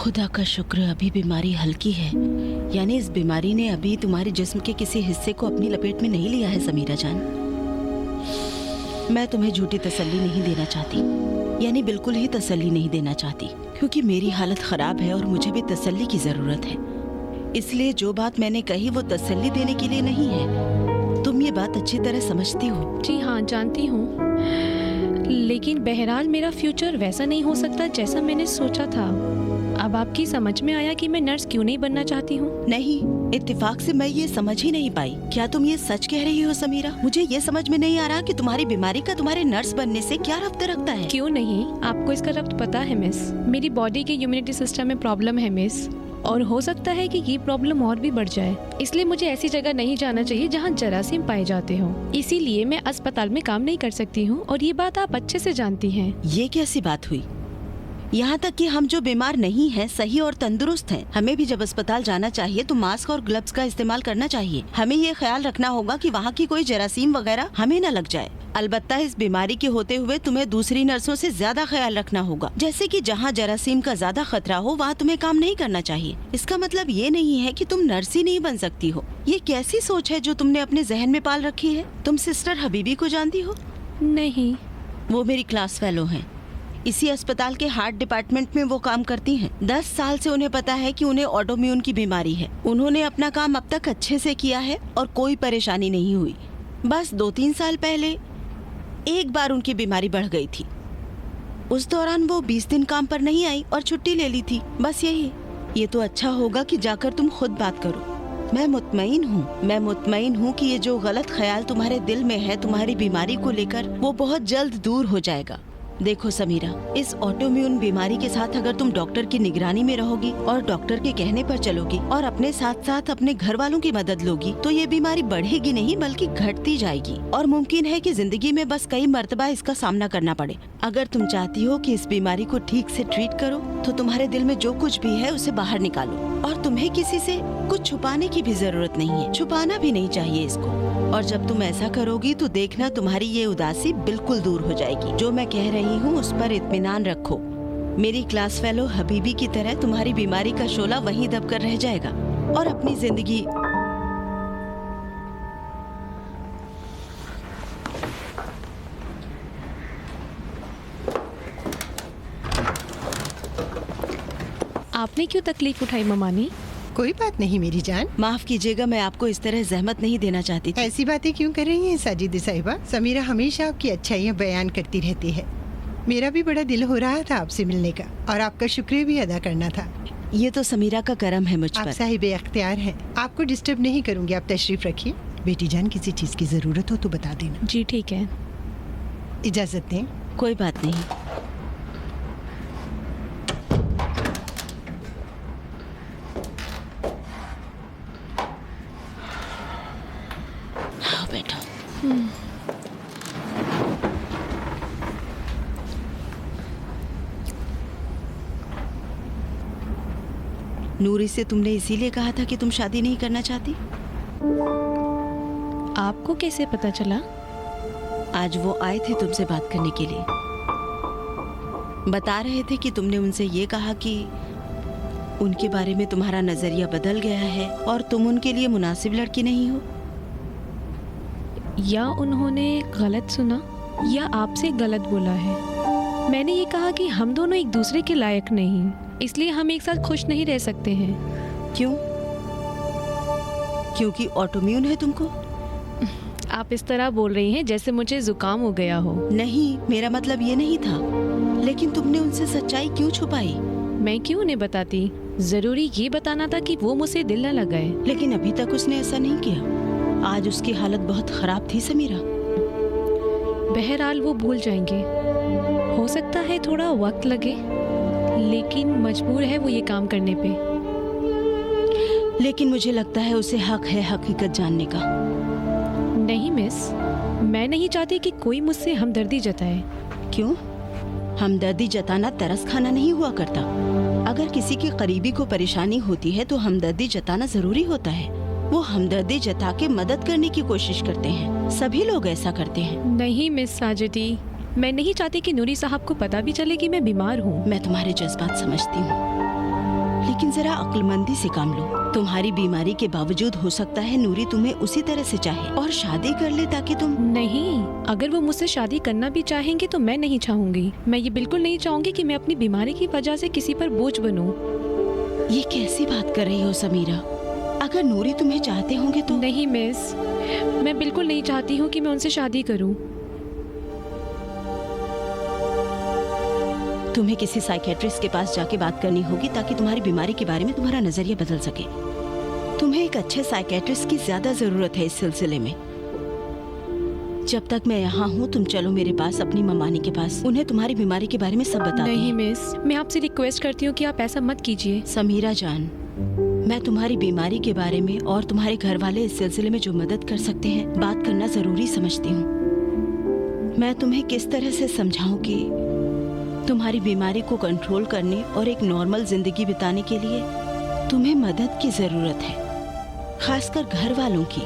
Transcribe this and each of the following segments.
खुदा का शुक्र अभी बीमारी हल्की है, यानी इस बीमारी ने अभी तुम्हारे जिस्म के किसी हिस्से को अपनी लपेट में नहीं लिया है समीरा जान। मैं तुम्हें झूठी तसल्ली नहीं देना चाहती, यानी बिल्कुल ही तसल्ली नहीं देना चाहती, क्योंकि मेरी हालत खराब है और मुझे भी तसल्ली की जरूरत है। इसलिए जो बात मैंने कही वो तसल्ली देने के लिए नहीं है। तुम ये बात अच्छी तरह समझती हो। जी हाँ, जानती हूँ, लेकिन बहरहाल मेरा फ्यूचर वैसा नहीं हो सकता जैसा मैंने सोचा था। अब आपकी समझ में आया कि मैं नर्स क्यों नहीं बनना चाहती हूँ। नहीं, इत्तेफाक से मैं ये समझ ही नहीं पाई। क्या तुम ये सच कह रही हो समीरा? मुझे ये समझ में नहीं आ रहा कि तुम्हारी बीमारी का तुम्हारे नर्स बनने से क्या रब्त रखता है। क्यों नहीं, आपको इसका रब्त पता है मिस। मेरी बॉडी के इम्यूनिटी सिस्टम में प्रॉब्लम है मिस, और हो सकता है कि ये प्रॉब्लम और भी बढ़ जाए। इसलिए मुझे ऐसी जगह नहीं जाना चाहिए जहाँ जरासीम पाए जाते हो। इसीलिए मैं अस्पताल में काम नहीं कर सकती हूँ, और ये बात आप अच्छे से जानती हैं। ये कैसी बात हुई? यहाँ तक कि हम जो बीमार नहीं हैं, सही और तंदुरुस्त हैं, हमें भी जब अस्पताल जाना चाहिए तो मास्क और ग्लव्स का इस्तेमाल करना चाहिए। हमें ये ख्याल रखना होगा कि वहाँ की कोई जरासीम वगैरह हमें न लग जाए। अलबत्ता इस बीमारी के होते हुए तुम्हें दूसरी नर्सों से ज्यादा ख्याल रखना होगा, जैसे कि जहाँ जरासीम का ज्यादा खतरा हो वहाँ तुम्हें काम नहीं करना चाहिए। इसका मतलब ये नहीं है कि तुम नर्स ही नहीं बन सकती हो। ये कैसी सोच है जो तुमने अपने जहन में पाल रखी है? तुम सिस्टर हबीबी को जानती हो? नहीं। वो मेरी क्लास फेलो हैं। इसी अस्पताल के हार्ट डिपार्टमेंट में वो काम करती हैं। 10 साल से उन्हें पता है कि उन्हें ऑटोइम्यून की बीमारी है। उन्होंने अपना काम अब तक अच्छे से किया है और कोई परेशानी नहीं हुई। बस 2-3 साल पहले एक बार उनकी बीमारी बढ़ गई थी। उस दौरान वो 20 दिन काम पर नहीं आई और छुट्टी ले ली थी। बस यही। ये तो अच्छा होगा कि जाकर तुम खुद बात करो। मैं मुतमईन हूँ कि ये जो गलत ख्याल तुम्हारे दिल में है तुम्हारी बीमारी को लेकर, वो बहुत जल्द दूर हो जाएगा। देखो समीरा, इस ऑटोइम्यून बीमारी के साथ अगर तुम डॉक्टर की निगरानी में रहोगी और डॉक्टर के कहने पर चलोगी और अपने साथ साथ अपने घर वालों की मदद लोगी, तो ये बीमारी बढ़ेगी नहीं बल्कि घटती जाएगी, और मुमकिन है कि जिंदगी में बस कई मर्तबा इसका सामना करना पड़े। अगर तुम चाहती हो कि इस बीमारी को ठीक से ट्रीट करो तो तुम्हारे दिल में जो कुछ भी है उसे बाहर निकालो, और तुम्हें किसी से कुछ छुपाने की भी जरूरत नहीं है। छुपाना भी नहीं चाहिए इसको। और जब तुम ऐसा करोगी तो देखना तुम्हारी ये उदासी बिल्कुल दूर हो जाएगी। जो मैं कह रही हूँ उस पर इत्मीनान रखो। मेरी क्लास फेलो हबीबी की तरह तुम्हारी बीमारी का शोला वहीं दब कर रह जाएगा और अपनी जिंदगी। आपने क्यों तकलीफ उठाई ममानी? कोई बात नहीं मेरी जान। माफ कीजिएगा, मैं आपको इस तरह जहमत नहीं देना चाहती थी। ऐसी बातें क्यों कर रही हैं साजिद साहिबा? समीरा हमेशा आपकी अच्छाइयाँ बयान करती रहती है। मेरा भी बड़ा दिल हो रहा था आपसे मिलने का और आपका शुक्रिया भी अदा करना था। ये तो समीरा का करम है मुझ पर। आप साहिबे अख्तियार हैं, आपको डिस्टर्ब नहीं करूँगी। आप तशरीफ रखिए। बेटी जान, किसी चीज़ की ज़रूरत हो तो बता देना। जी ठीक है। इजाज़त दें। कोई बात नहीं। आओ बैठो। नूरी से तुमने इसीलिए कहा था कि तुम शादी नहीं करना चाहती? आपको कैसे पता चला? आज वो आए थे तुमसे बात करने के लिए। बता रहे थे कि तुमने उनसे ये कहा कि उनके बारे में तुम्हारा नजरिया बदल गया है और तुम उनके लिए मुनासिब लड़की नहीं हो। या उन्होंने गलत सुना या आपसे गलत बोला है। मैंने ये कहा कि हम दोनों एक दूसरे के लायक नहीं, इसलिए हम एक साथ खुश नहीं रह सकते हैं। क्यों? क्योंकि ऑटोइम्यून है तुमको? आप इस तरह बोल रही हैं जैसे मुझे जुकाम हो गया हो। नहीं, मेरा मतलब ये नहीं था। लेकिन तुमने उनसे सच्चाई क्यों छुपाई? मैं क्यों उन्हें बताती? जरूरी ये बताना था कि वो मुझसे दिल न लगाए। लेकिन अभी तक उसने ऐसा नहीं किया। आज उसकी हालत बहुत खराब थी समीरा। बहरहाल वो भूल जाएंगे। हो सकता है थोड़ा वक्त लगे, लेकिन मजबूर है वो ये काम करने पे। लेकिन मुझे लगता है उसे हक है हकीकत जानने का। नहीं मिस, मैं नहीं चाहती कि कोई मुझसे हमदर्दी जताए। क्यों? हमदर्दी जताना तरस खाना नहीं हुआ करता। अगर किसी की करीबी को परेशानी होती है तो हमदर्दी जताना जरूरी होता है। वो हमदर्दी जता के मदद करने की कोशिश करते हैं। सभी लोग ऐसा करते हैं। नहीं मिस साजिदी, मैं नहीं चाहती कि नूरी साहब को पता भी चले कि मैं बीमार हूँ। मैं तुम्हारे जज्बात समझती हूँ, लेकिन जरा अक्लमंदी से काम लो। तुम्हारी बीमारी के बावजूद हो सकता है नूरी तुम्हें उसी तरह से चाहे और शादी कर ले ताकि तुम। नहीं, अगर वो मुझसे शादी करना भी चाहेंगे तो मैं नहीं चाहूंगी। मैं ये बिल्कुल नहीं चाहूंगी कि मैं अपनी बीमारी की वजह से किसी पर बोझ बनूं। ये कैसी बात कर रही हो समीरा? अगर नूरी तुम्हें चाहते होंगे तो। नहीं मिस, मैं बिल्कुल नहीं चाहती हूँ कि मैं उनसे शादी करूँ। तुम्हें किसी साइकेट्रिस्ट के पास जाके बात करनी होगी ताकि तुम्हारी बीमारी के बारे में तुम्हारा नजरिया बदल सके। तुम्हें एक अच्छे साइकेट्रिस्ट की ज्यादा जरूरत है इस सिलसिले में। जब तक मैं यहाँ हूँ तुम चलो मेरे पास, अपनी ममानी के पास। उन्हें तुम्हारी बीमारी के बारे में सब बताते नहीं हैं। मिस, मैं आपसे रिक्वेस्ट करती हूँ कि आप ऐसा मत कीजिए। समीरा जान, मैं तुम्हारी बीमारी के बारे में और तुम्हारे घर वाले इस सिलसिले में जो मदद कर सकते हैं बात करना जरूरी समझती हूँ। मैं तुम्हें किस तरह से समझाऊं कि तुम्हारी बीमारी को कंट्रोल करने और एक नॉर्मल जिंदगी बिताने के लिए तुम्हें मदद की जरूरत है, खासकर घर वालों की।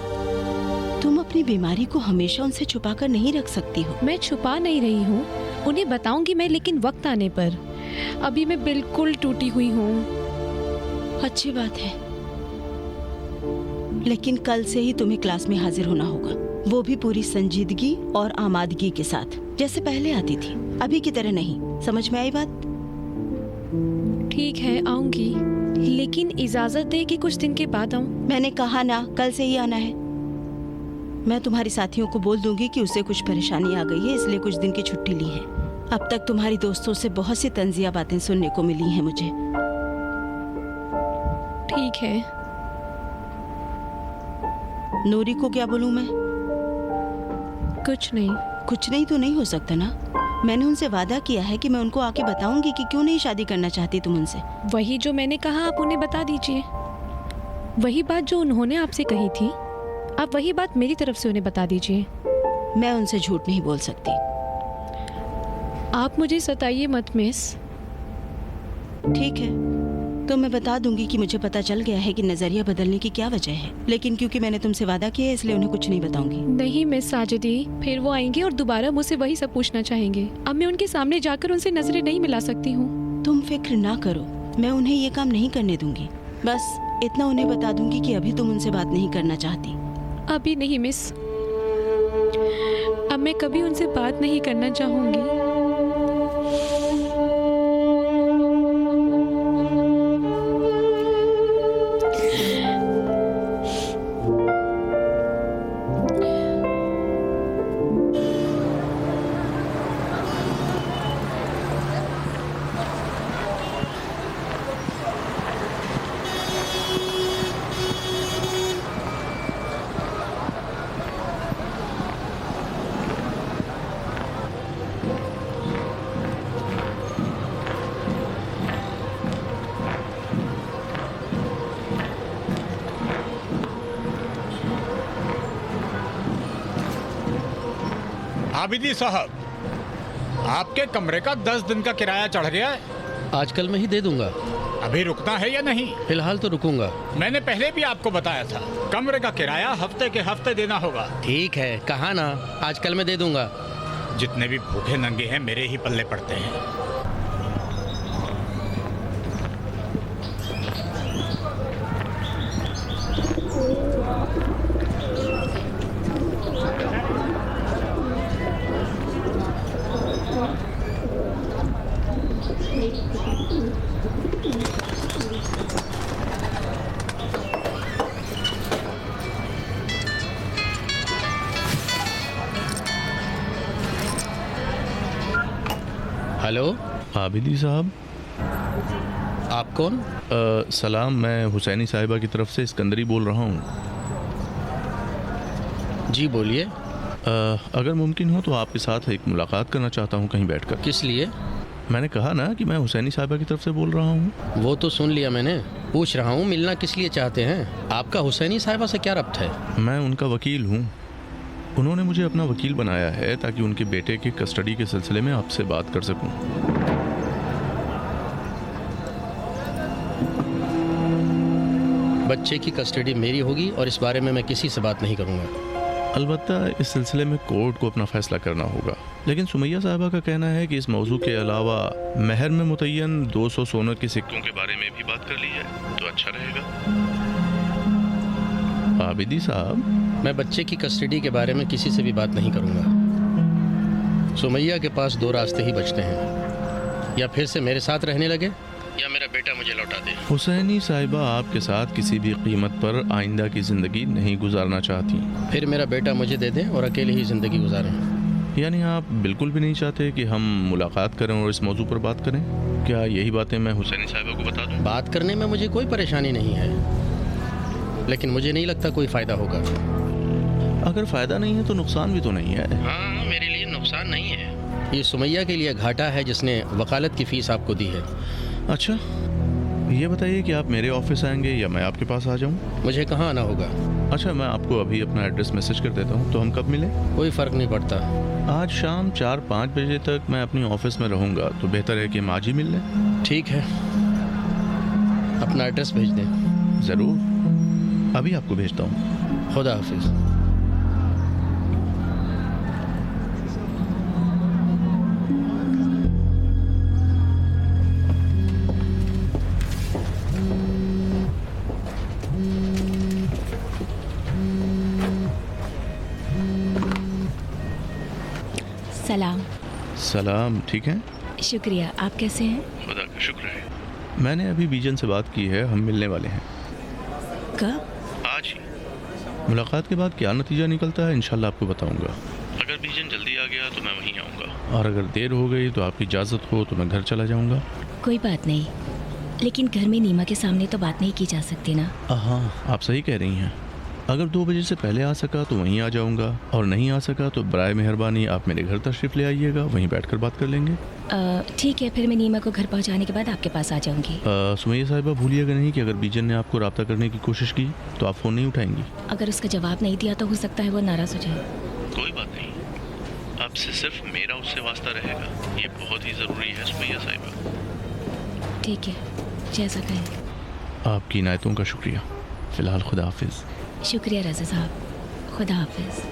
तुम अपनी बीमारी को हमेशा उनसे छुपा कर नहीं रख सकती हो। मैं छुपा नहीं रही हूँ, उन्हें बताऊंगी मैं, लेकिन वक्त आने पर। अभी मैं बिल्कुल टूटी हुई हूँ। अच्छी बात है, लेकिन कल से ही तुम्हें क्लास में हाजिर होना होगा, वो भी पूरी संजीदगी और आमादगी के साथ, जैसे पहले आती थी, अभी की तरह नहीं। समझ में आई बात? ठीक है, आऊंगी, लेकिन इजाजत दे कि कुछ दिन के बाद आऊं। मैंने कहा ना, कल से ही आना है। मैं तुम्हारी साथियों को बोल दूंगी कि उसे कुछ परेशानी आ गई है, इसलिए कुछ दिन की छुट्टी ली है। अब तक तुम्हारी दोस्तों से बहुत सी तंजिया बातें सुनने को मिली हैं मुझे। ठीक है। नूरी को क्या बोलूं मैं? कुछ नहीं। कुछ नहीं तो नहीं हो सकता ना। मैंने उनसे वादा किया है कि मैं उनको आके बताऊंगी कि क्यों नहीं शादी करना चाहती तुम उनसे। वही जो मैंने कहा आप उन्हें बता दीजिए। वही बात जो उन्होंने आपसे कही थी, आप वही बात मेरी तरफ से उन्हें बता दीजिए। मैं उनसे झूठ नहीं बोल सकती। आप मुझे सताइए मत मिस। ठीक है, तो मैं बता दूंगी कि मुझे पता चल गया है कि नजरिया बदलने की क्या वजह है, लेकिन क्योंकि मैंने तुमसे वादा किया है इसलिए उन्हें कुछ नहीं बताऊंगी। नहीं मिस साजिदी, फिर वो आएंगे और दोबारा मुझसे वही सब पूछना चाहेंगे। अब मैं उनके सामने जाकर उनसे नजरें नहीं मिला सकती हूँ। तुम फिक्र ना करो, मैं उन्हें ये काम नहीं करने दूंगी। बस इतना उन्हें बता दूंगी कि अभी तुम उनसे बात नहीं करना चाहती। अभी नहीं मिस, अब मैं कभी उनसे बात नहीं करना चाहूंगी। आबिदी साहब, आपके कमरे का 10 दिन का किराया चढ़ गया है। आजकल मैं ही दे दूंगा। अभी रुकना है या नहीं? फिलहाल तो रुकूंगा। मैंने पहले भी आपको बताया था, कमरे का किराया हफ्ते के हफ्ते देना होगा। ठीक है, कहा ना, आजकल मैं दे दूंगा। जितने भी भूखे नंगे हैं मेरे ही पल्ले पड़ते हैं। हेलो, आबिदी साहब। आप कौन? सलाम, मैं हुसैनी साहिबा की तरफ से सिकंदरी बोल रहा हूँ। जी बोलिए। अगर मुमकिन हो तो आपके साथ एक मुलाकात करना चाहता हूँ कहीं बैठकर। किस लिए? मैंने कहा ना कि मैं हुसैनी साहिबा की तरफ से बोल रहा हूँ। वो तो सुन लिया मैंने, पूछ रहा हूँ मिलना किस लिए चाहते हैं? आपका हुसैनी साहिबा से क्या रब्त है? मैं उनका वकील हूँ। उन्होंने मुझे अपना वकील बनाया है ताकि उनके बेटे के कस्टडी के सिलसिले में आपसे बात कर सकूं। बच्चे की कस्टडी मेरी होगी और इस बारे में मैं किसी से बात नहीं करूँगा। अलबत्ता इस सिलसिले में कोर्ट को अपना फैसला करना होगा। लेकिन सुमैया साहिबा का कहना है कि इस मौजू के अलावा महर में मुतय्यन 200 सोने के सिक्कों के बारे में भी बात कर ली जाए तो अच्छा रहेगा। आबिदी साहब, मैं बच्चे की कस्टडी के बारे में किसी से भी बात नहीं करूंगा। सुमैया के पास दो रास्ते ही बचते हैं, या फिर से मेरे साथ रहने लगे या मेरा बेटा मुझे लौटा दे। हुसैनी साहिबा आपके साथ किसी भी कीमत पर आइंदा की ज़िंदगी नहीं गुजारना चाहती। फिर मेरा बेटा मुझे दे दें और अकेले ही ज़िंदगी गुजारें। यानी आप बिल्कुल भी नहीं चाहते कि हम मुलाकात करें और इस मौजू पर बात करें? क्या यही बातें मैं हुसैनी साहिबा को बता दूं? बात करने में मुझे कोई परेशानी नहीं है, लेकिन मुझे नहीं लगता कोई फ़ायदा होगा। अगर फ़ायदा नहीं है तो नुकसान भी तो नहीं है। हाँ, मेरे लिए नुकसान नहीं है, ये सुमैया के लिए घाटा है जिसने वकालत की फ़ीस आपको दी है। अच्छा, ये बताइए कि आप मेरे ऑफिस आएंगे या मैं आपके पास आ जाऊं? मुझे कहाँ आना होगा? अच्छा, मैं आपको अभी अपना एड्रेस मैसेज कर देता हूं, तो हम कब मिलें? कोई फ़र्क नहीं पड़ता। आज शाम 4-5 बजे तक मैं अपनी ऑफिस में रहूंगा, तो बेहतर है कि हम आज ही मिल लें। ठीक है, अपना एड्रेस भेज दें। ज़रूर, अभी आपको भेजता हूँ। खुदा हाफिज़। सलाम। सलाम, ठीक है? शुक्रिया, आप कैसे हैं? खुदा का शुक्र है। मैंने अभी बीजन से बात की है, हम मिलने वाले हैं। कब? आज ही। मुलाकात के बाद क्या नतीजा निकलता है इंशाल्लाह आपको बताऊंगा। अगर बीजन जल्दी आ गया तो मैं वहीं आऊँगा, और अगर देर हो गई तो आपकी इजाज़त हो तो मैं घर चला जाऊँगा। कोई बात नहीं, लेकिन घर में नीमा के सामने तो बात नहीं की जा सकती ना। हाँ, आप सही कह रही हैं। अगर 2 बजे से पहले आ सका तो वहीं आ जाऊंगा, और नहीं आ सका तो बराए मेहरबानी आप मेरे घर तशरीफ़ ले आइएगा, वहीं बैठकर बात कर लेंगे। ठीक है, फिर मैं नीमा को घर पहुंचाने के बाद आपके पास आ जाऊंगी। सुमैया साहिबा, भूलिएगा नहीं कि अगर बीजन ने आपको रब्ता करने की कोशिश की तो आप फ़ोन नहीं उठाएंगी। अगर उसका जवाब नहीं दिया तो हो सकता है वो नाराज़ हो जाए। कोई बात नहीं, आपसे सिर्फ मेरा उससे वास्ता रहेगा, ये बहुत ही ज़रूरी है सुमैया साहिबा। ठीक है, जैसा कहें। आपकी इनायतों का शुक्रिया। फ़िलहाल खुदा हाफिज़। शुक्रिया रज़ा साहब, खुदा हाफिज़।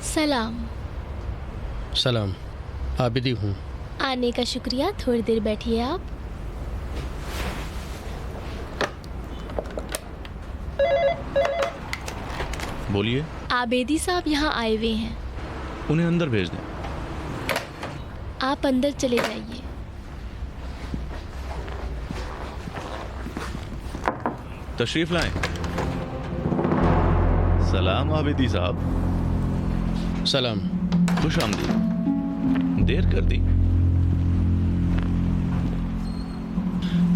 सलाम। सलाम, आबिदी हूँ। आने का शुक्रिया, थोड़ी देर बैठिए आप। बोलिए। आबेदी साहब यहाँ आए हुए हैं। उन्हें अंदर भेज दें। आप अंदर चले जाइए। तशरीफ लाएं। सलाम आबिदी साहब। सलाम। खुश आमदीद। देर कर दी।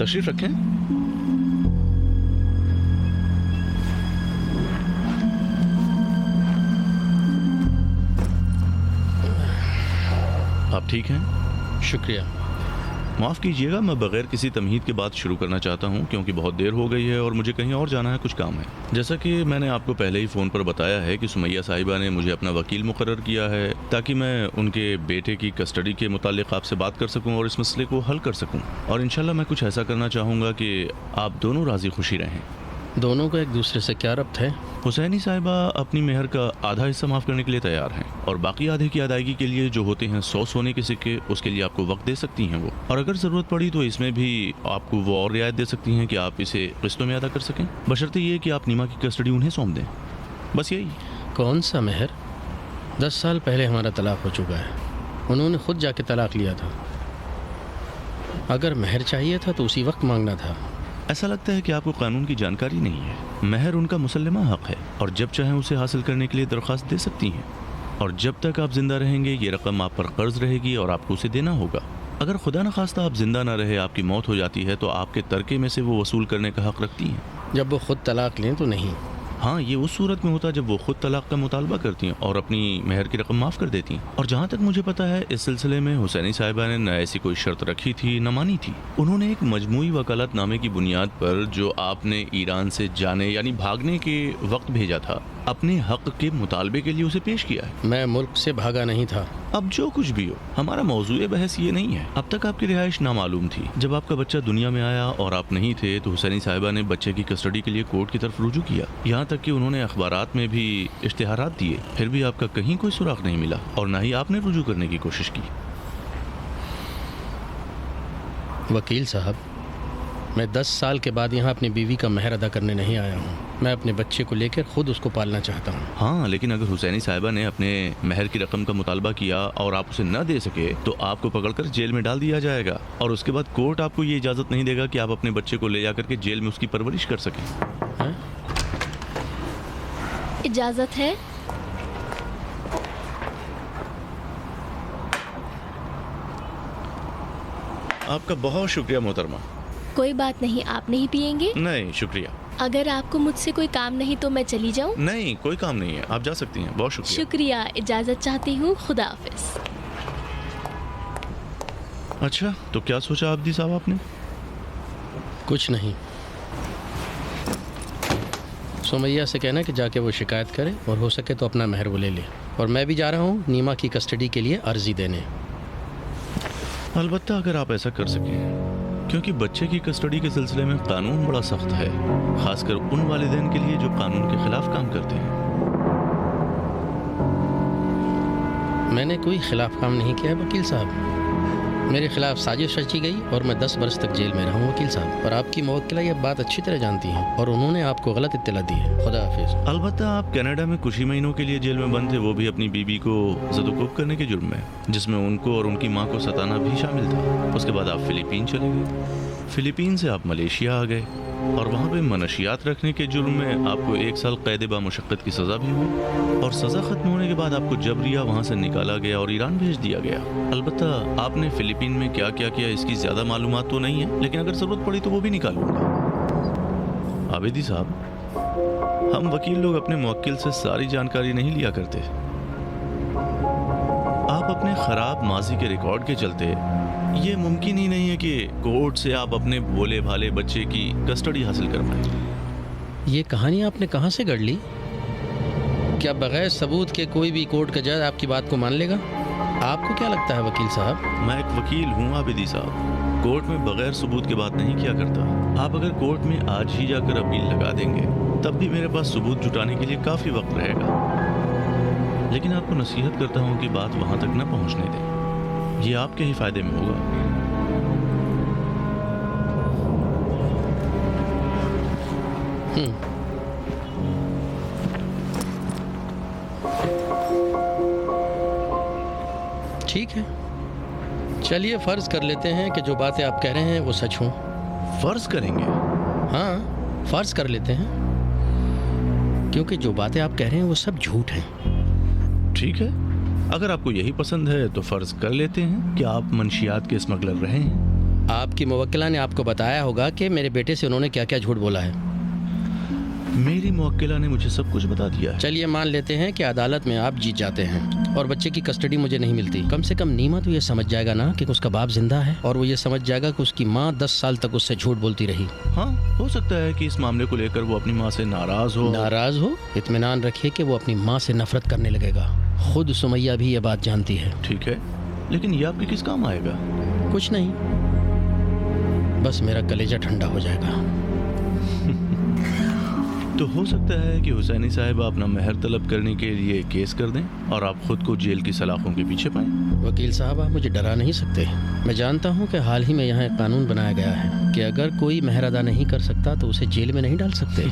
तशरीफ रखें। आप ठीक हैं? शुक्रिया। माफ़ कीजिएगा, मैं बगैर किसी तमहीद के बात शुरू करना चाहता हूं क्योंकि बहुत देर हो गई है और मुझे कहीं और जाना है, कुछ काम है। जैसा कि मैंने आपको पहले ही फ़ोन पर बताया है कि सुमैया साहिबा ने मुझे अपना वकील मुकर्रर किया है ताकि मैं उनके बेटे की कस्टडी के मुतालिक आपसे बात कर सकूं और इस मसले को हल कर सकूं। और इंशाल्लाह मैं कुछ ऐसा करना चाहूँगा कि आप दोनों राज़ी खुशी रहें। दोनों का एक दूसरे से क्या रब्त है? हुसैनी साहिबा अपनी मेहर का आधा हिस्सा माफ़ करने के लिए तैयार हैं और बाकी आधे की अदायगी के लिए जो होते हैं 100 सोने के सिक्के, उसके लिए आपको वक्त दे सकती हैं वो। और अगर ज़रूरत पड़ी तो इसमें भी आपको वो और रियायत दे सकती हैं कि आप इसे किस्तों में अदा कर सकें, बशर्ते ये कि आप नीमा की कस्टडी उन्हें सौंप दें। बस यही। कौन सा मेहर? 10 साल पहले हमारा तलाक हो चुका है। उन्होंने खुद जाके तलाक लिया था। अगर मेहर चाहिए था तो उसी वक्त मांगना था। ऐसा लगता है कि आपको कानून की जानकारी नहीं है। मेहर उनका मुसल्लमा हक है और जब चाहें उसे हासिल करने के लिए दरख्वास्त दे सकती हैं। और जब तक आप जिंदा रहेंगे ये रकम आप पर कर्ज रहेगी और आपको उसे देना होगा। अगर खुदा न खास्ता आप जिंदा ना रहे, आपकी मौत हो जाती है, तो आपके तरके में से वो वसूल करने का हक रखती हैं। जब वो खुद तलाक लें तो नहीं। हाँ, ये उस सूरत में होता जब वो खुद तलाक का मुतालबा करती हैं और अपनी मेहर की रकम माफ़ कर देती हैं। और जहाँ तक मुझे पता है इस सिलसिले में हुसैनी साहिबा ने न ऐसी कोई शर्त रखी थी न मानी थी। उन्होंने एक मजमूई वकालतनामे की बुनियाद पर जो आपने ईरान से जाने यानी भागने के वक्त भेजा था, अपने हक के मुतालबे के लिए उसे पेश किया है। मैं मुल्क से भागा नहीं था। अब जो कुछ भी हो, हमारा मौजूए बहस ये नहीं है। अब तक आपकी रिहाइश नामालूम थी। जब आपका बच्चा दुनिया में आया और आप नहीं थे तो हुसैनी साहिबा ने बच्चे की कस्टडी के लिए कोर्ट की तरफ रुजू किया। यहाँ तक कि उन्होंने अखबारात में भी इश्तिहारात दिए, फिर भी आपका कहीं कोई सुराग नहीं मिला और न ही आपने रुजू करने की कोशिश की। वकील साहब, मैं 10 साल के बाद यहाँ अपनी बीवी का मेहर अदा करने नहीं आया हूँ। मैं अपने बच्चे को लेकर खुद उसको पालना चाहता हूँ। हाँ, लेकिन अगर हुसैनी साहिबा ने अपने मेहर की रकम का मुतालबा किया और आप उसे न दे सके तो आपको पकड़कर जेल में डाल दिया जाएगा और उसके बाद कोर्ट आपको ये इजाज़त नहीं देगा कि आप अपने बच्चे को ले जाकर के जेल में उसकी परवरिश कर सकें। इजाज़त है? आपका बहुत शुक्रिया मोहतरमा। कोई बात नहीं, आप नहीं पिएंगे? नहीं शुक्रिया। अगर आपको मुझसे कोई काम नहीं तो मैं चली जाऊं? नहीं, कोई काम नहीं है, आप जा सकती हैं। बहुत शुक्रिया। शुक्रिया, इजाज़त चाहती हूँ। खुदा हाफिज। अच्छा, तो क्या सोचा आबिदी साहब आपने? कुछ नहीं। सुमैया से कहना कि जाके वो शिकायत करे और हो सके तो अपना मेहर वो ले ले। और मैं भी जा रहा हूँ नीमा की कस्टडी के लिए अर्जी देने। अलबत्ता अगर आप ऐसा कर सकें, क्योंकि बच्चे की कस्टडी के सिलसिले में कानून बड़ा सख्त है, खासकर उन वालिदैन के लिए जो कानून के खिलाफ काम करते हैं। मैंने कोई खिलाफ काम नहीं किया है वकील साहब। मेरे खिलाफ साजिश रची गई और मैं 10 बरस तक जेल में रहा हूँ वकील साहब। और आपकी मुवक्किला ये बात अच्छी तरह जानती हैं और उन्होंने आपको गलत इत्तला दी है। खुदा हाफिज। अलबत्ता आप कनाडा में कुछ ही महीनों के लिए जेल में बंद थे, वो भी अपनी बीबी को ज़दोकोब करने के जुर्म में, जिसमें उनको और उनकी माँ को सताना भी शामिल था। उसके बाद आप फिलीपीन चले गए। फिलीपीन से आप मलेशिया आ गए और वहाँ पे मनशियात रखने के जुर्म में आपको 1 साल कैद बामुशक्कत की सज़ा भी हुई और सज़ा ख़त्म होने के बाद आपको जबरिया वहाँ से निकाला गया और ईरान भेज दिया गया। अलबत्ता आपने फ़िलीपीन में क्या क्या किया इसकी ज़्यादा मालूमात तो नहीं है, लेकिन अगर ज़रूरत पड़ी तो वो भी निकालूंगा। आबिदी साहब, हम वकील लोग अपने मुवक्किल से सारी जानकारी नहीं लिया करते। आप अपने ख़राब माजी के रिकॉर्ड के चलते ये मुमकिन ही नहीं है कि कोर्ट से आप अपने भोले भाले बच्चे की कस्टडी हासिल कर पाएं। ये कहानी आपने कहाँ से गढ़ ली? क्या बगैर सबूत के कोई भी कोर्ट का जज आपकी बात को मान लेगा? आपको क्या लगता है वकील साहब? मैं एक वकील हूँ आबिदी साहब, कोर्ट में बगैर सबूत के बात नहीं किया करता। आप अगर कोर्ट में आज ही जाकर अपील लगा देंगे तब भी मेरे पास सबूत जुटाने के लिए काफ़ी वक्त रहेगा। लेकिन आपको नसीहत करता हूँ कि बात वहाँ तक न पहुँचने दें, ये आपके ही फायदे में होगा। ठीक है, चलिए फ़र्ज़ कर लेते हैं कि जो बातें आप कह रहे हैं वो सच हों। फ़र्ज़ करेंगे? हाँ, फ़र्ज़ कर लेते हैं, क्योंकि जो बातें आप कह रहे हैं वो सब झूठ हैं। ठीक है, अगर आपको यही पसंद है तो फ़र्ज़ कर लेते हैं कि आप मंशियात के स्मगलर रहे हैं। आपकी मुवक्किला ने आपको बताया होगा कि मेरे बेटे से उन्होंने क्या क्या झूठ बोला है। मेरी मुवक्किला ने मुझे सब कुछ बता दिया है। चलिए मान लेते हैं कि अदालत में आप जीत जाते हैं और बच्चे की कस्टडी मुझे नहीं मिलती। कम से कम नीमा तो ये समझ जाएगा ना कि उसका बाप जिंदा है, और वो ये समझ जाएगा कि उसकी माँ 10 साल तक उससे झूठ बोलती रही। हाँ, हो सकता है कि इस मामले को लेकर वो अपनी माँ से नाराज हो। इत्मीनान रखिए कि वो अपनी माँ से नफरत करने लगेगा। खुद सुमैया भी ये बात जानती है। ठीक है, लेकिन ये आपके किस काम आएगा? कुछ नहीं, बस मेरा कलेजा ठंडा हो जाएगा। तो हो सकता है कि हुसैनी साहिबा अपना महर तलब करने के लिए केस कर दें और आप खुद को जेल की सलाखों के पीछे पाएं। वकील साहब, आप मुझे डरा नहीं सकते। मैं जानता हूं कि हाल ही में यहाँ एक कानून बनाया गया है कि अगर कोई महर अदा नहीं कर सकता तो उसे जेल में नहीं डाल सकते।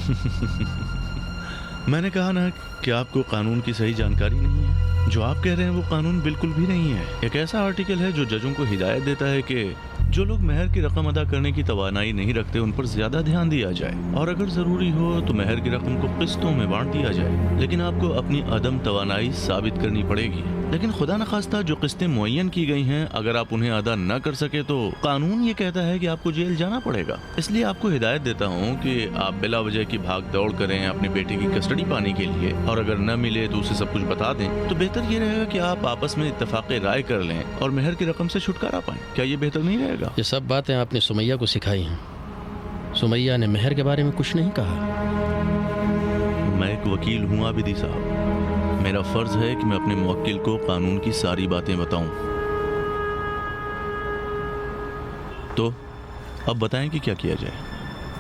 मैंने कहा ना कि आपको कानून की सही जानकारी नहीं है। जो आप कह रहे हैं वो कानून बिल्कुल भी नहीं है। एक ऐसा आर्टिकल है जो जजों को हिदायत देता है कि जो लोग महर की रकम अदा करने की तवानाई नहीं रखते उन पर ज्यादा ध्यान दिया जाए, और अगर जरूरी हो तो महर की रकम को किस्तों में बांट दिया जाए। लेकिन आपको अपनी अदम तवानाई साबित करनी पड़ेगी। लेकिन खुदा न खास्ता जो किस्तें मुअय्यन की गई हैं, अगर आप उन्हें अदा न कर सके तो कानून ये कहता है कि आपको जेल जाना पड़ेगा। इसलिए आपको हिदायत देता हूँ कि आप बिला वजह की भाग दौड़ करें अपने बेटे की कस्टडी पाने के लिए, और अगर न मिले तो उसे सब कुछ बता दें। तो बेहतर ये रहेगा कि आप आपस में इत्तेफाक राय कर लें और महर की रकम से छुटकारा पाएं। क्या ये बेहतर नहीं रहेगा? ये सब बातें आपने सुमैया को सिखाई हैं। सुमैया ने महर के बारे में कुछ नहीं कहा। मैं एक वकील हूँ आबिदी साहब, मेरा फर्ज है कि मैं अपने मुवक्किल को कानून की सारी बातें बताऊं। तो अब बताएं कि क्या किया जाए।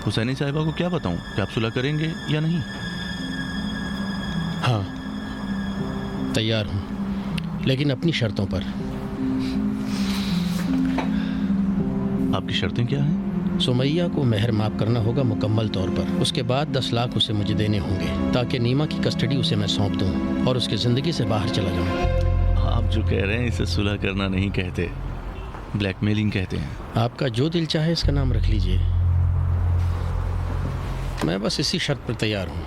हुसैनी साहिबा को क्या बताऊं कि आप सुलह करेंगे या नहीं? हाँ, तैयार हूँ, लेकिन अपनी शर्तों पर। आपकी शर्तें क्या हैं? सुमैया को महर माफ करना होगा मुकम्मल तौर पर। उसके बाद 10 लाख उसे मुझे देने होंगे ताकि नीमा की कस्टडी उसे मैं सौंप दूं और उसकी ज़िंदगी से बाहर चला जाऊं। आप जो कह रहे हैं इसे सुलह करना नहीं कहते, ब्लैकमेलिंग कहते हैं। आपका जो दिल चाहे इसका नाम रख लीजिए। मैं बस इसी शर्त पर तैयार हूँ।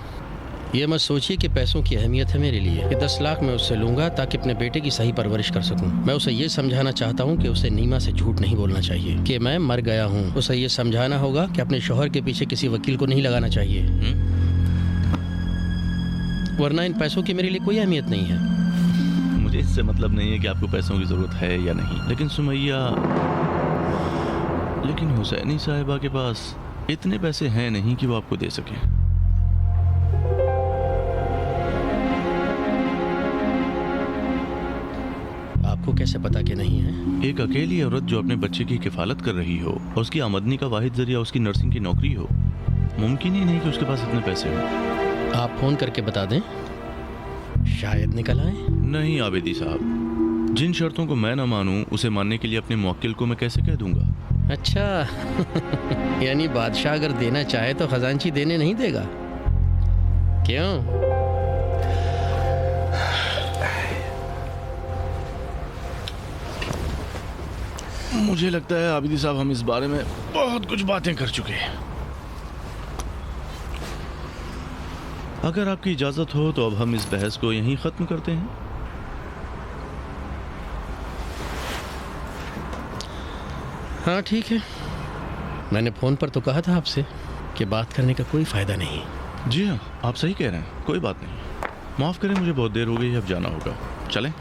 ये मत सोचिए कि पैसों की अहमियत है मेरे लिए कि 10 लाख मैं उससे लूँगा ताकि अपने बेटे की सही परवरिश कर सकूँ। मैं उसे ये समझाना चाहता हूँ कि उसे नीमा से झूठ नहीं बोलना चाहिए कि मैं मर गया हूँ। उसे ये समझाना होगा कि अपने शौहर के पीछे किसी वकील को नहीं लगाना चाहिए, वरना इन पैसों की मेरे लिए कोई अहमियत नहीं है। मुझे इससे मतलब नहीं है कि आपको पैसों की ज़रूरत है या नहीं, लेकिन हुसैनी साहिबा के पास इतने पैसे हैं नहीं कि वो आपको दे सके। आपको कैसे पता कि नहीं है? एक अकेली औरत जो अपने बच्चे की किफालत कर रही हो और उसकी आमदनी का वाहिद जरिया उसकी नर्सिंग की नौकरी हो, मुमकिन ही नहीं कि उसके पास इतने पैसे हो। आप फोन करके बता दें, शायद निकल आए। नहीं आबिदी साहब, जिन शर्तों को मैं न मानूं उसे मानने के लिए अपने मुवक्किल को मैं कैसे कह दूंगा? अच्छा यानी बादशाह अगर देना चाहे तो खजांची देने नहीं देगा, क्यों? मुझे लगता है आबिदी साहब हम इस बारे में बहुत कुछ बातें कर चुके हैं। अगर आपकी इजाजत हो तो अब हम इस बहस को यहीं खत्म करते हैं। हाँ ठीक है, मैंने फोन पर तो कहा था आपसे कि बात करने का कोई फायदा नहीं। जी हाँ, आप सही कह रहे हैं, कोई बात नहीं। माफ करें, मुझे बहुत देर हो गई है, अब जाना होगा। चलें?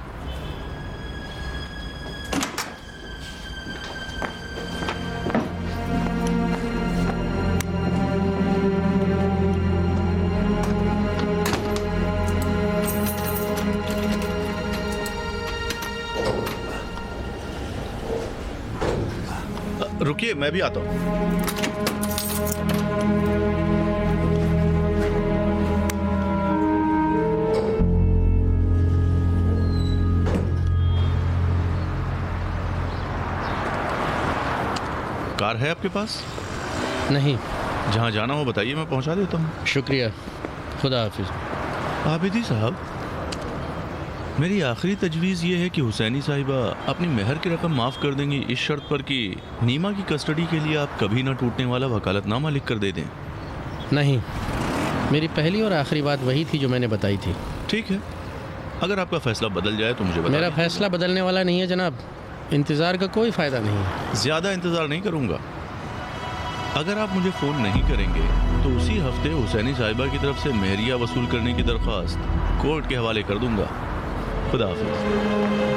रुकिए, मैं भी आता हूँ। कार है आपके पास? नहीं। जहाँ जाना हो बताइए, मैं पहुँचा देता हूँ। शुक्रिया, खुदा हाफिज। आबिदी साहब, मेरी आखिरी तजवीज़ ये है कि हुसैनी साहिबा अपनी महर की रकम माफ़ कर देंगी इस शर्त पर कि नीमा की कस्टडी के लिए आप कभी ना टूटने वाला वकालतनामा लिख कर दे दें। नहीं, मेरी पहली और आखिरी बात वही थी जो मैंने बताई थी। ठीक है, अगर आपका फैसला बदल जाए तो मुझे बताइए। मेरा फैसला बदलने वाला नहीं है जनाब। इंतज़ार का कोई फ़ायदा नहीं है। ज़्यादा इंतज़ार नहीं करूँगा। अगर आप मुझे फ़ोन नहीं करेंगे तो उसी हफ्ते हुसैनी साहिबा की तरफ से मेहरिया वसूल करने की दरख्वास्त कोर्ट के हवाले कर दूँगा। खुदा हाफिज़।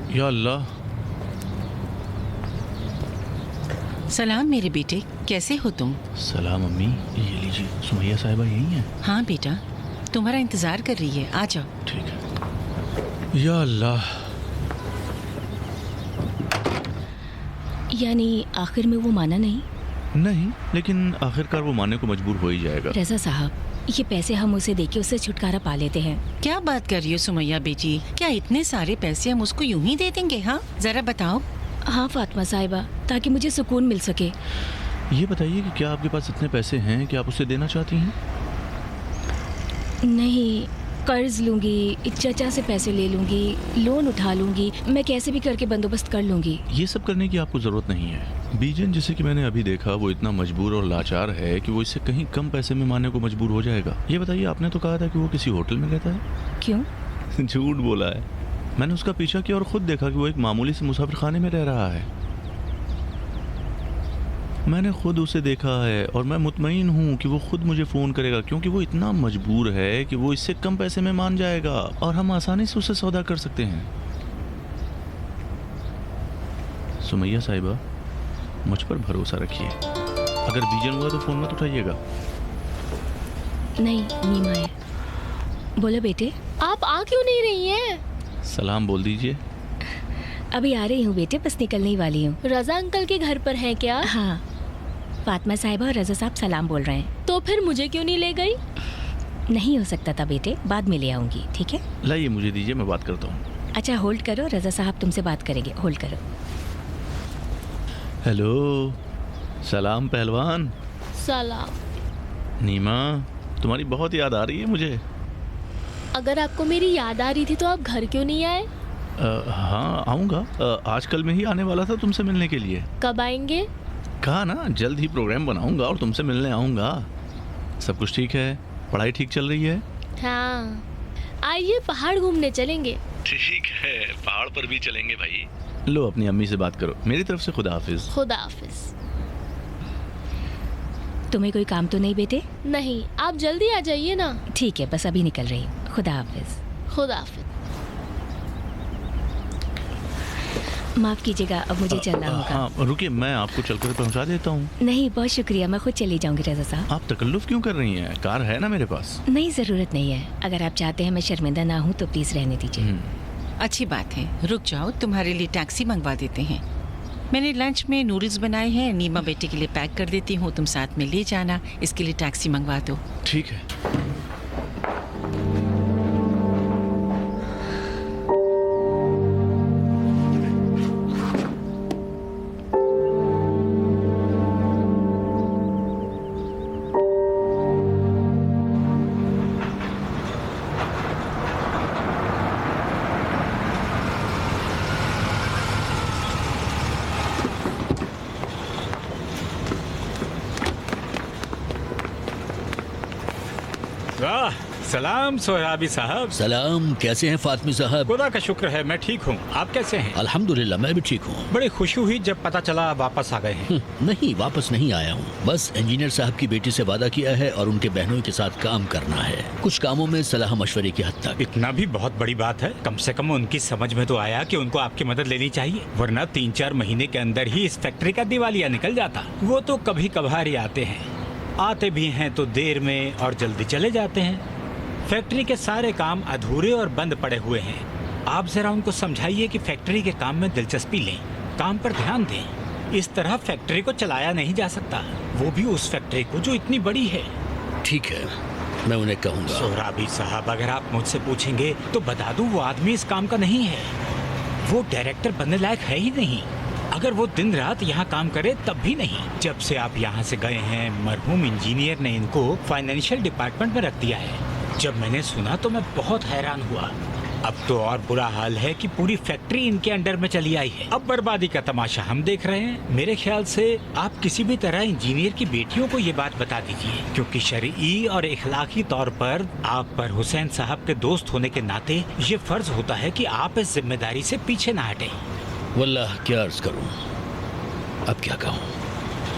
या अल्लाह। सलाम मेरे बेटे, कैसे हो तुम? सलाम अम्मी, ये लीजिए, सुमैया साहिबा यही हैं? हाँ बेटा, तुम्हारा इंतजार कर रही है, आ जाओ। ठीक है। या अल्लाह। यानी आखिर में वो माना नहीं? नहीं, लेकिन आखिरकार वो मानने को मजबूर हो ही जाएगा। रजा साहब, ये पैसे हम उसे देके उससे छुटकारा पा लेते हैं। क्या बात कर रही हो सुमैया बेटी, क्या इतने सारे पैसे हम उसको यूं ही दे देंगे? हाँ जरा बताओ। हाँ फातिमा साहिबा, ताकि मुझे सुकून मिल सके। ये बताइए कि क्या आपके पास इतने पैसे हैं कि आप उसे देना चाहती हैं? नहीं, कर्ज लूंगी, चचा से पैसे ले लूंगी, लोन उठा लूंगी, मैं कैसे भी करके बंदोबस्त कर लूंगी। ये सब करने की आपको जरूरत नहीं है। बीजन जिसे कि मैंने अभी देखा, वो इतना मजबूर और लाचार है कि वो इससे कहीं कम पैसे में मानने को मजबूर हो जाएगा। ये बताइए, आपने तो कहा था कि वो किसी होटल में रहता है। क्यों? झूठ बोला है। मैंने उसका पीछा किया और खुद देखा कि वो एक मामूली से मुसाफिर खाने में रह रहा है। मैंने खुद उसे देखा है और मैं मुतमईन हूँ कि वो खुद मुझे फ़ोन करेगा, क्योंकि वो इतना मजबूर है कि वो इससे कम पैसे में मान जाएगा और हम आसानी से उसे सौदा कर सकते हैं। सुमैया साहिबा, मुझ पर भरोसा रखिए। अगर बीजन हुआ तो फ़ोन मत उठाइएगा। नहीं, नीमा है। बोलो बेटे। आप आ क्यों नहीं रही हैं? सलाम बोल दीजिए। अभी आ रही हूँ बेटे, बस निकलने ही वाली हूँ। रजा अंकल के घर पर हैं क्या? हाँ, फातिमा साहिबा और रजा साहब सलाम बोल रहे हैं। तो फिर मुझे क्यों नहीं ले गई? नहीं हो सकता था बेटे, बाद में ले आऊंगी, ठीक है? लाइए मुझे दीजिए, मैं बात करता हूँ। अच्छा होल्ड करो, रजा साहब तुमसे बात करेंगे, होल्ड करो। हेलो, सलाम पहलवान। सलाम। नीमा, तुम्हारी बहुत याद आ रही है मुझे। अगर आपको मेरी याद आ रही थी तो आप घर क्यों नहीं आए? हाँ आऊँगा, आजकल में ही आने वाला था तुमसे मिलने के लिए। कब आएंगे? कहा ना, जल्द ही प्रोग्राम बनाऊंगा और तुमसे मिलने आऊँगा। सब कुछ ठीक है? पढ़ाई ठीक चल रही है? हाँ, आइए पहाड़ घूमने चलेंगे। ठीक है, पहाड़ पर भी चलेंगे भाई। लो अपनी अम्मी से बात करो। मेरी तरफ से खुदा हाफिज। खुदा हाफिज। तुम्हें कोई काम तो नहीं बेटे? नहीं, आप जल्दी आ जाइए ना। ठीक है, बस अभी निकल रही हूँ। खुदा हाफिज। खुदा हाफिज। माफ कीजिएगा, अब मुझे चलना होगा। हाँ रुकिए, मैं आपको चलकर पहुंचा देता हूँ। नहीं, बहुत शुक्रिया, मैं खुद चली जाऊंगी रजा साहब। आप तकल्लुफ क्यों कर रही हैं? कार है ना मेरे पास। नहीं, ज़रूरत नहीं है। अगर आप चाहते हैं मैं शर्मिंदा ना हूँ तो प्लीज़ रहने दीजिए। अच्छी बात है, रुक जाओ, तुम्हारे लिए टैक्सी मंगवा देते हैं। मैंने लंच में नूडल्स बनाए हैं, नीमा बेटे के लिए पैक कर देती हूँ, तुम साथ में ले जाना। इसके लिए टैक्सी मंगवा दो। ठीक है। वाह, सलाम सोहराबी साहब। सलाम, कैसे हैं फातिमा साहब? खुदा का शुक्र है, मैं ठीक हूँ। आप कैसे हैं? अल्हम्दुलिल्लाह, मैं भी ठीक हूँ। बड़ी खुशी हुई जब पता चला आप वापस आ गए हैं। नहीं, वापस नहीं आया हूँ। बस इंजीनियर साहब की बेटी से वादा किया है और उनके बहनों के साथ काम करना है, कुछ कामों में सलाह मशवरे की हद तक। इतना भी बहुत बड़ी बात है। कम से कम उनकी समझ में तो आया कि उनको आपकी मदद लेनी चाहिए, वरना 3-4 महीने के अंदर ही इस फैक्ट्री का दिवालिया निकल जाता। वो तो कभी कभार ही आते हैं, आते भी हैं तो देर में और जल्दी चले जाते हैं। फैक्ट्री के सारे काम अधूरे और बंद पड़े हुए हैं। आप जरा उनको समझाइए कि फैक्ट्री के काम में दिलचस्पी लें, काम पर ध्यान दें। इस तरह फैक्ट्री को चलाया नहीं जा सकता, वो भी उस फैक्ट्री को जो इतनी बड़ी है। ठीक है, मैं उन्हें कहूँगा। सोहराबी साहब, अगर आप मुझसे पूछेंगे तो बता दूं, वो आदमी इस काम का नहीं है। वो डायरेक्टर बनने लायक है ही नहीं। अगर वो दिन रात यहाँ काम करे तब भी नहीं। जब से आप यहाँ से गए हैं, मरहूम इंजीनियर ने इनको फाइनेंशियल डिपार्टमेंट में रख दिया है। जब मैंने सुना तो मैं बहुत हैरान हुआ। अब तो और बुरा हाल है कि पूरी फैक्ट्री इनके अंडर में चली आई है। अब बर्बादी का तमाशा हम देख रहे हैं। मेरे ख्याल से आप किसी भी तरह इंजीनियर की बेटियों को ये बात बता दीजिए, क्योंकि शरई और इखलाकी तौर पर आप पर हुसैन साहब के दोस्त होने के नाते ये फर्ज होता है कि आप इस जिम्मेदारी से पीछे ना हटें। वल्लाह क्या अर्ज करूं, अब क्या कहूं।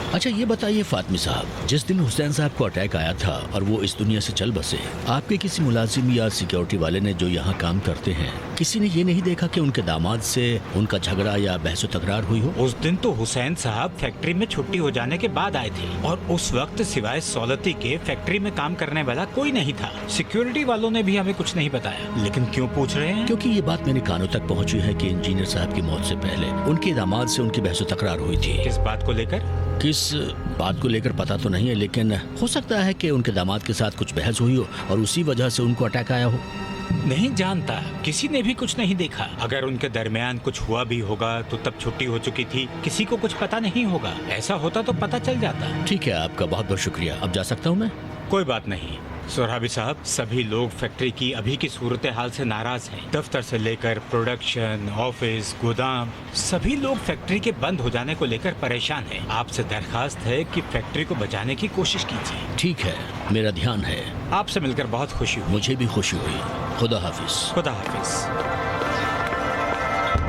अच्छा ये बताइए फातिमा साहब, जिस दिन हुसैन साहब को अटैक आया था और वो इस दुनिया से चल बसे, आपके किसी मुलाजिम या सिक्योरिटी वाले ने जो यहाँ काम करते हैं, किसी ने ये नहीं देखा कि उनके दामाद से उनका झगड़ा या बहस तकरार हुई हो? उस दिन तो हुसैन साहब फैक्ट्री में छुट्टी हो जाने के बाद आए थे और उस वक्त सिवाय सौलती के फैक्ट्री में काम करने वाला कोई नहीं था। सिक्योरिटी वालों ने भी हमें कुछ नहीं बताया। लेकिन क्यों पूछ रहे हैं? क्योंकि ये बात मेरे कानों तक पहुँची है कि इंजीनियर साहब की मौत से पहले उनके दामाद से उनकी बहस तकरार हुई थी। किस बात को लेकर? किस बात को लेकर पता तो नहीं है, लेकिन हो सकता है कि उनके दामाद के साथ कुछ बहस हुई हो और उसी वजह से उनको अटैक आया हो। नहीं जानता, किसी ने भी कुछ नहीं देखा। अगर उनके दरमियान कुछ हुआ भी होगा तो तब छुट्टी हो चुकी थी, किसी को कुछ पता नहीं होगा। ऐसा होता तो पता चल जाता। ठीक है, आपका बहुत बहुत शुक्रिया। अब जा सकता हूँ मैं? कोई बात नहीं सोहराबी साहब, सभी लोग फैक्ट्री की अभी की सूरत हाल से नाराज हैं। दफ्तर से लेकर प्रोडक्शन, ऑफिस, गोदाम, सभी लोग फैक्ट्री के बंद हो जाने को लेकर परेशान हैं। आपसे दरखास्त है कि फैक्ट्री को बचाने की कोशिश कीजिए। ठीक है, मेरा ध्यान है। आपसे मिलकर बहुत खुशी हुई। मुझे भी खुशी हुई। खुदा हाफिज। खुदा हाफिज।